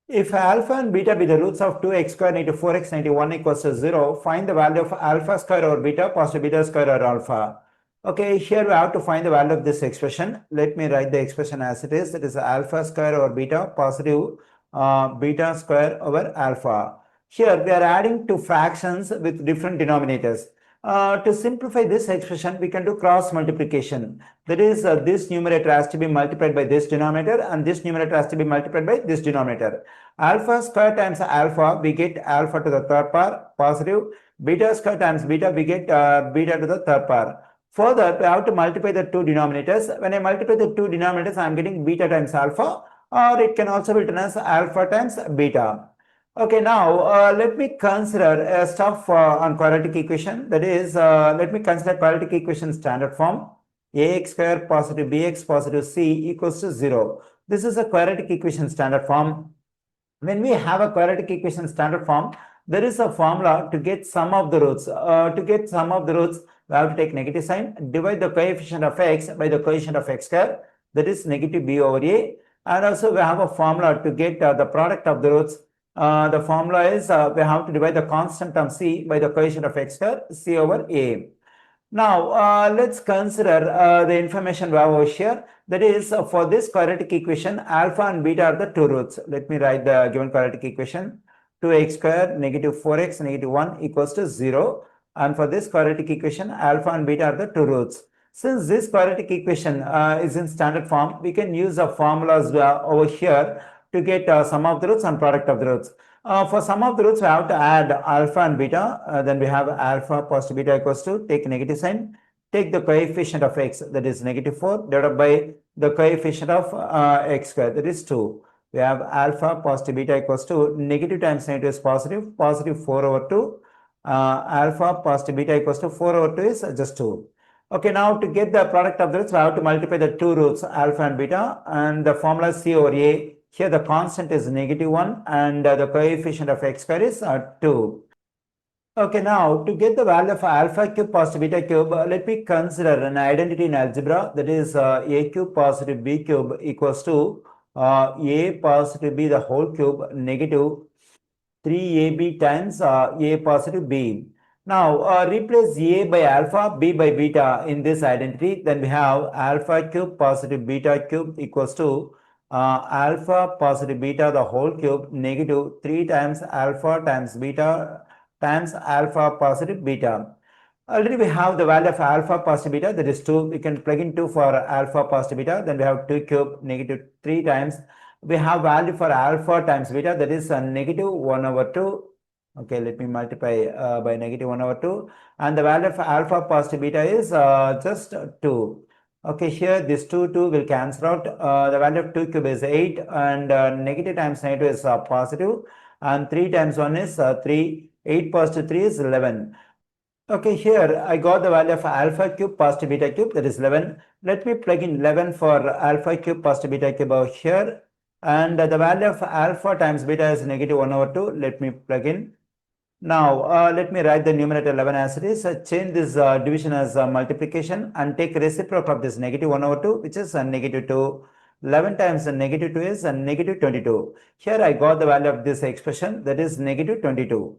If alpha and beta be the roots of 2x square negative 4x negative 1 equals to 0, find the value of alpha square over beta, positive beta square or alpha. Okay, here we have to find the value of this expression. Let me write the expression as it is. It is alpha square over beta, positive beta square over alpha. Here we are adding two fractions with different denominators. To simplify this expression, we can do cross multiplication. That is, this numerator has to be multiplied by this denominator and this numerator has to be multiplied by this denominator. Alpha square times alpha, we get alpha to the third power, positive. Beta square times beta, we get beta to the third power. Further, we have to multiply the two denominators. When I multiply the two denominators, I am getting beta times alpha, or it can also be written as alpha times beta. Okay, now let me consider stuff on quadratic equation. That is, let me consider quadratic equation standard form. Ax square positive bx positive c equals to 0. This is a quadratic equation standard form. When we have a quadratic equation standard form, there is a formula to get sum of the roots. To get sum of the roots, we have to take negative sign, divide the coefficient of x by the coefficient of x square, that is negative b over a. And also we have a formula to get the product of the roots. The formula is we have to divide the constant term c by the coefficient of x square, c over a. Now, let's consider the information we have over here. That is, for this quadratic equation, alpha and beta are the two roots. Let me write the given quadratic equation. 2x square negative 4x negative 1 equals to 0. And for this quadratic equation, alpha and beta are the two roots. Since this quadratic equation is in standard form, we can use the formulas over here to get sum of the roots and product of the roots. For sum of the roots, we have to add alpha and beta. Then we have alpha positive beta equals to, take negative sign, take the coefficient of x, that is negative 4, divided by the coefficient of x square, that is 2. We have alpha positive beta equals to negative times negative is positive, positive 4 over 2. Alpha positive beta equals to 4 over 2 is just 2. Okay, now to get the product of the roots, we have to multiply the two roots, alpha and beta, and the formula is c over a. Here the constant is negative 1 and the coefficient of x square is 2. Okay, now to get the value of alpha cube positive beta cube, let me consider an identity in algebra, that is a cube positive b cube equals to a positive b the whole cube negative 3ab times a positive b. Now replace a by alpha, b by beta in this identity. Then we have alpha cube positive beta cube equals to alpha positive beta the whole cube negative 3 times alpha times beta times alpha positive beta. Already we have the value of alpha positive beta, that is 2. We can plug in 2 for alpha positive beta. Then we have 2 cube negative 3 times. We have value for alpha times beta, that is negative 1 over 2. Okay, let me multiply by negative 1 over 2. And the value of alpha positive beta is just 2. Okay, here this 2 will cancel out. The value of 2 cube is 8 and negative times negative is positive. And 3 times 1 is 3. 8 positive 3 is 11. Okay, here I got the value of alpha cube positive beta cube, that is 11. Let me plug in 11 for alpha cube positive beta cube over here. And the value of alpha times beta is negative 1 over 2. Let me plug in. Now, let me write the numerator 11 as it is. Change this division as multiplication and take reciprocal of this negative 1 over 2, which is negative 2. 11 times negative 2 is negative 22. Here I got the value of this expression, that is negative 22.